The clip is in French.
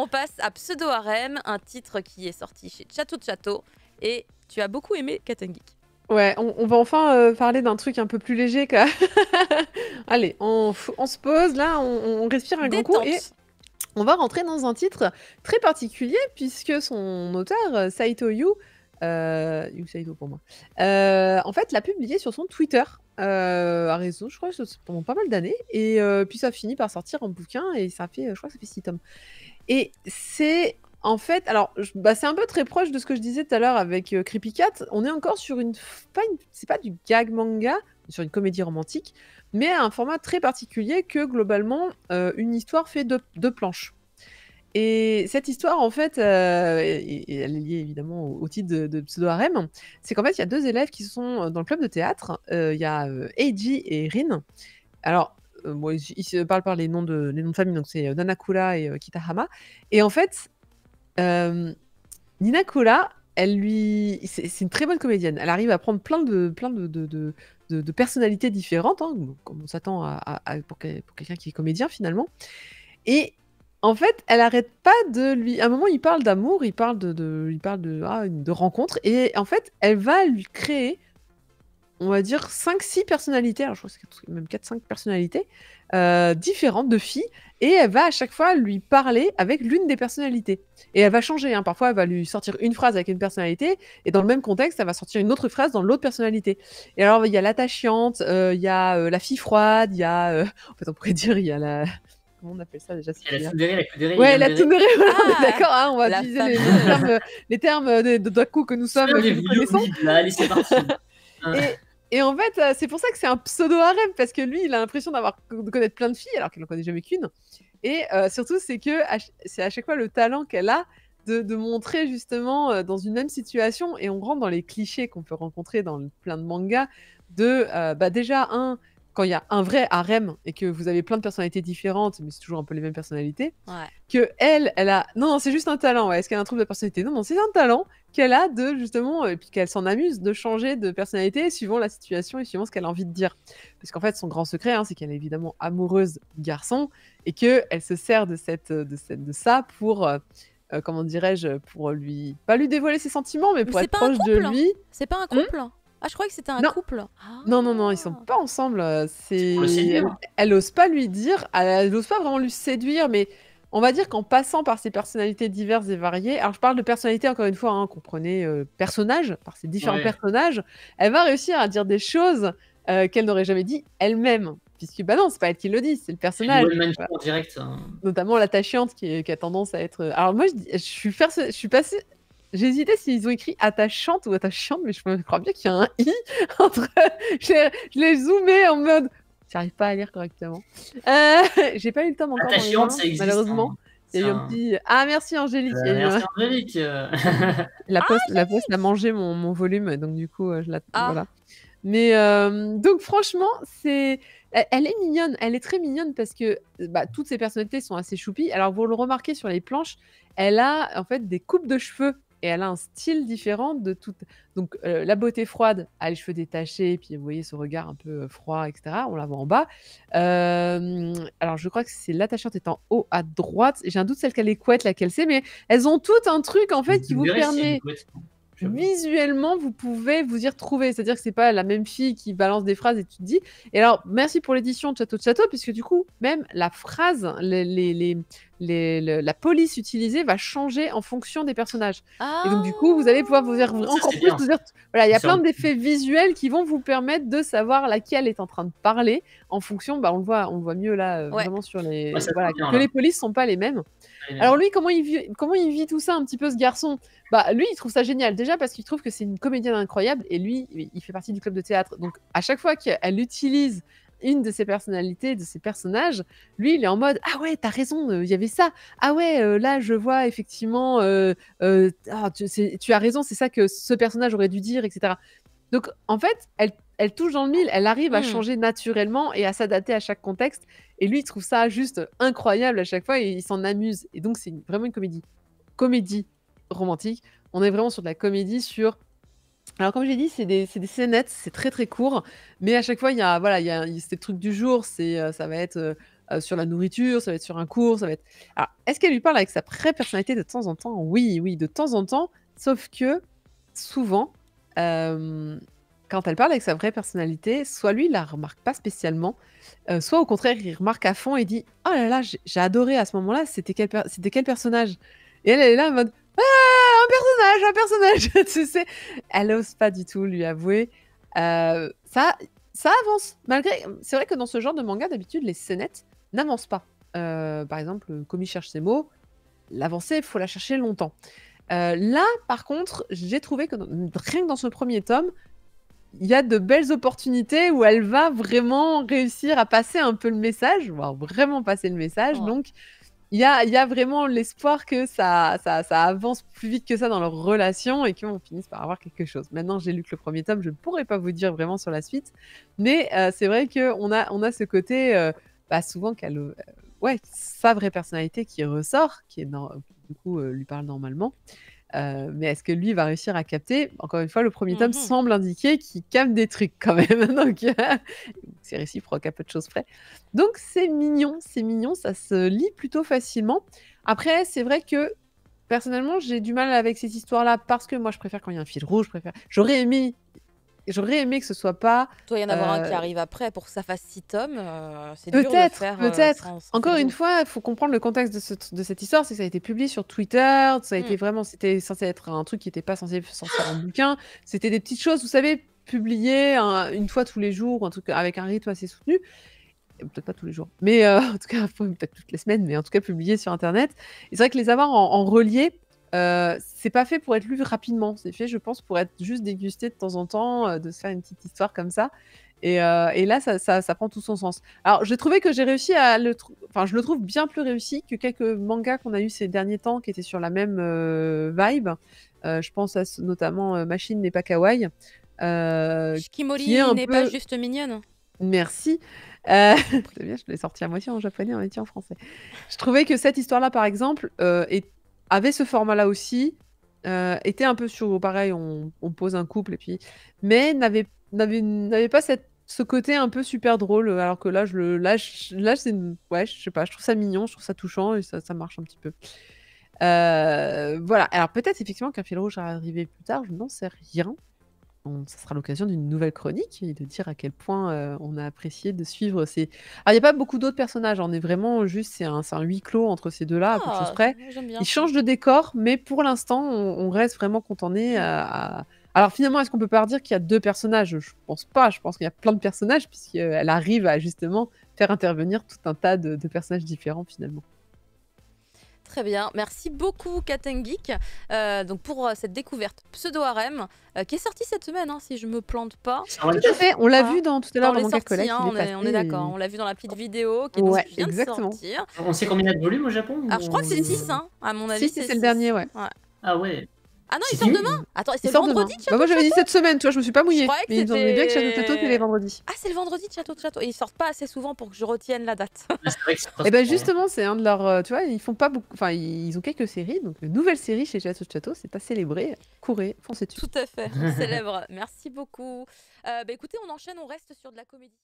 On passe à Pseudo Harem, un titre qui est sorti chez Château de Château. Et tu as beaucoup aimé Cat and Geek. Ouais, on va enfin parler d'un truc un peu plus léger. Allez, on se pose là, on respire un grand coup et Détente. on va rentrer dans un titre très particulier puisque son auteur, Saito Yu, Yu Saito pour moi, en fait, l'a publié sur son Twitter, à raison, je crois, pendant pas mal d'années. Et puis ça finit par sortir en bouquin et ça fait, je crois que ça fait 6 tomes. Et c'est en fait, alors, c'est un peu très proche de ce que je disais tout à l'heure avec Creepy Cat. On est encore sur c'est pas du gag manga, sur une comédie romantique, mais un format très particulier que globalement, une histoire fait deux planches. Et cette histoire, en fait, et elle est liée évidemment au titre de Pseudo Harem, c'est qu'en fait, il y a deux élèves qui sont dans le club de théâtre. Il y a Eiji et Rin. Alors, bon, ils se parlent par les noms de famille, donc c'est Nanakura et Kitahama. Et en fait, Ninakura, c'est une très bonne comédienne. Elle arrive à prendre plein de personnalités différentes, hein, comme on s'attend pour quelqu'un qui est comédien finalement. Et en fait, elle arrête pas de lui. À un moment, il parle d'amour, il parle de rencontres, et en fait, elle va lui créer, on va dire, 5-6 personnalités. Alors, je crois que c'est même 4-5 personnalités différentes de filles, et elle va à chaque fois lui parler avec l'une des personnalités. Et elle va changer, hein. Parfois, elle va lui sortir une phrase avec une personnalité, et dans le même contexte, elle va sortir une autre phrase dans l'autre personnalité. Et alors, il y a l'attachante, il y a la fille froide, il y a. En fait, on pourrait dire, il y a la. Comment on appelle ça déjà? Il y a la tsundere, la kudere, Ouais, la yandere. tsundere, voilà, on est Ah, d'accord, hein, on va la utiliser fameuse. les termes de Daku que nous sommes, que nous connaissons. Là, allez, c'est parti. Et en fait, c'est pour ça que c'est un pseudo-harem, parce que lui, il a l'impression de connaître plein de filles, alors qu'il n'en connaît jamais qu'une. Et surtout, c'est c'est à chaque fois le talent qu'elle a de montrer justement dans une même situation, et on rentre dans les clichés qu'on peut rencontrer dans plein de mangas, déjà, quand il y a un vrai harem et que vous avez plein de personnalités différentes, mais c'est toujours un peu les mêmes personnalités, Ouais. que elle a... Non, c'est juste un talent, ouais. Est-ce qu'elle a un trouble de personnalité? Non, c'est un talent qu'elle a de, justement, et puis qu'elle s'en amuse de changer de personnalité suivant la situation et suivant ce qu'elle a envie de dire. Parce qu'en fait, son grand secret, hein, c'est qu'elle est évidemment amoureuse du garçon et qu'elle se sert de ça pour... comment dirais-je, pour lui... Pas lui dévoiler ses sentiments, mais pour c'est être pas un proche de couple. lui. C'est pas un couple. Ah, je croyais que c'était un Non. couple. Ah. Non, ils sont pas ensemble. C'est pour le séduire. Elle ose pas lui dire, elle ose pas vraiment lui séduire, mais on va dire qu'en passant par ses personnalités diverses et variées, alors je parle de personnalités encore une fois, hein, comprenez, personnages, par ses différents personnages, elle va réussir à dire des choses qu'elle n'aurait jamais dit elle-même. Puisque, bah non, c'est pas elle qui le dit, c'est le personnage. En direct. Hein. Notamment l'attachante qui a tendance à être. Alors moi, je suis passée. J'hésitais s'ils ont écrit attachante ou attachante, mais je crois bien qu'il y a un i entre. Je l'ai zoomé en mode. J'arrive pas à lire correctement. J'ai pas eu le temps encore. Attachante, ça existe. Malheureusement. Il y a eu un petit. Ah, merci Angélique. Merci Angélique. La poste a mangé mon volume, donc du coup, je la. Ah. Voilà. Mais donc franchement, elle est mignonne, elle est très mignonne parce que toutes ses personnalités sont assez choupies. Alors vous le remarquez sur les planches, elle a en fait des coupes de cheveux et elle a un style différent de toutes. Donc la beauté froide a les cheveux détachés, puis vous voyez ce regard un peu froid, etc. On la voit en bas. Alors je crois que c'est l'attachante est en haut à droite. J'ai un doute celle qu'elle est couette, laquelle c'est, mais elles ont toutes un truc en fait qui vous permet. Visuellement, vous pouvez vous y retrouver. C'est-à-dire que c'est pas la même fille qui balance des phrases et tu te dis. Et alors, merci pour l'édition de Château, puisque du coup, même la phrase, la police utilisée va changer en fonction des personnages. Ah. Et donc, du coup, vous allez pouvoir vous dire encore plus. Voilà, il y a plein d'effets visuels qui vont vous permettre de savoir laquelle est en train de parler en fonction. On le voit mieux là, vraiment sur les. Voilà, que les polices sont pas les mêmes. Alors lui, comment il vit tout ça un petit peu, ce garçon? Lui, il trouve ça génial. Déjà parce qu'il trouve que c'est une comédienne incroyable et lui, il fait partie du club de théâtre. Donc à chaque fois qu'elle utilise une de ses personnalités, de ses personnages, lui, il est en mode « Ah ouais, t'as raison, il y avait ça. Ah ouais, là, je vois effectivement... tu as raison, c'est ça que ce personnage aurait dû dire, etc. » Donc en fait, elle touche dans le mille, elle arrive à changer naturellement et à s'adapter à chaque contexte. Et lui, il trouve ça juste incroyable à chaque fois et il s'en amuse. Et donc, c'est vraiment une comédie romantique. On est vraiment sur de la comédie sur... Alors, comme j'ai dit, c'est des scénettes, c'est très très court. Mais à chaque fois, il y a ces trucs du jour. Ça va être sur la nourriture, ça va être sur un cours, ça va être alors, est-ce qu'elle lui parle avec sa vraie personnalité de temps en temps? Oui, oui, de temps en temps, sauf que souvent, quand elle parle avec sa vraie personnalité, soit lui, il la remarque pas spécialement, soit au contraire, il remarque à fond et dit: «Oh là là, j'ai adoré à ce moment-là, c'était quel personnage?» et elle est là en mode: «Ah, un personnage!» tu sais? Elle ose pas du tout lui avouer. Ça avance malgré c'est vrai que dans ce genre de manga, d'habitude, les scénettes n'avancent pas. Par exemple, Komi cherche ses mots, l'avancée, il faut la chercher longtemps. Là, par contre, j'ai trouvé que rien que dans ce premier tome, il y a de belles opportunités où elle va vraiment réussir à passer un peu le message, voire vraiment passer le message. Oh. Donc, il y a vraiment l'espoir que ça avance plus vite que ça dans leur relation et qu'on finisse par avoir quelque chose. Maintenant, j'ai lu que le premier tome, je ne pourrais pas vous dire vraiment sur la suite, mais c'est vrai qu'on a ce côté, souvent qu'elle, ouais, sa vraie personnalité qui ressort, qui est du coup, lui parle normalement. Mais est-ce que lui va réussir à capter? Encore une fois, le premier tome semble indiquer qu'il capte des trucs quand même, donc c'est réciproque à peu de choses près. Donc c'est mignon, ça se lit plutôt facilement. Après, c'est vrai que personnellement, j'ai du mal avec ces histoires-là parce que moi, je préfère quand il y a un fil rouge, J'aurais aimé que ce soit pas. Il doit y en avoir un qui arrive après pour que ça fasse 6 tomes. C'est dur de faire. Peut-être. Encore une fois, il faut comprendre le contexte de cette histoire. C'est que ça a été publié sur Twitter. Ça a été vraiment. C'était censé être un truc qui n'était pas censé sortir en bouquin. C'était des petites choses, vous savez, publiées une fois tous les jours, un truc avec un rythme assez soutenu. Peut-être pas tous les jours, mais en tout cas, peut-être toutes les semaines, mais en tout cas publiées sur Internet. Et c'est vrai que les avoir en relié. C'est pas fait pour être lu rapidement, c'est fait, je pense, pour être juste dégusté de temps en temps, de se faire une petite histoire comme ça. Et là, ça prend tout son sens. Alors, j'ai trouvé que j'ai réussi à enfin, je le trouve bien plus réussi que quelques mangas qu'on a eu ces derniers temps qui étaient sur la même vibe. Je pense à notamment Machine n'est pas kawaii. Shikimori n'est pas juste mignonne. Merci. Très bien, je l'ai sorti à moitié en japonais, à moitié en français. Je trouvais que cette histoire-là, par exemple, avait ce format-là aussi, était un peu sur pareil, on pose un couple et puis mais n'avait pas ce côté un peu super drôle, alors que là c'est ouais, je sais pas, je trouve ça mignon, je trouve ça touchant et ça marche un petit peu. Voilà, alors peut-être effectivement qu'un fil rouge va arriver plus tard, je n'en sais rien. Ça sera l'occasion d'une nouvelle chronique et de dire à quel point on a apprécié de suivre ces. Alors, il n'y a pas beaucoup d'autres personnages, on est vraiment juste, c'est un huis clos entre ces deux-là, à peu de choses près. Ils changent de décor, mais pour l'instant, on reste vraiment cantonné à. Alors, finalement, est-ce qu'on peut pas dire qu'il y a 2 personnages? Je pense pas, je pense qu'il y a plein de personnages, puisqu'elle arrive à justement faire intervenir tout un tas de personnages différents, finalement. Très bien, merci beaucoup Katen Geek donc pour cette découverte Pseudo Harem qui est sortie cette semaine, si je me plante pas. Tout à fait, on l'a vu tout à l'heure dans Manga Collect. On est d'accord, on l'a vu dans la petite vidéo qui vient de sortir. On sait combien il y a de volumes au Japon? Alors je crois que c'est 6, à mon avis. 6, c'est le dernier, ouais. Ah ouais. Ah non, il sort demain. Attends, c'est le vendredi de Château Moi j'avais dit cette semaine, tu vois, je me suis pas mouillée. Mais il me semblait bien que Château de Château, c'était les vendredis. Ah, c'est le vendredi de Château de Château. Et ils sortent pas assez souvent pour que je retienne la date. Et ben justement, c'est un de leurs. Tu vois, ils font pas beaucoup. Enfin, ils ont quelques séries. Donc, une nouvelle série chez Château de Château, c'est à célébrer. Courez, foncez dessus. Tout à fait, on célèbre. Merci beaucoup. Écoutez, on enchaîne, on reste sur de la comédie.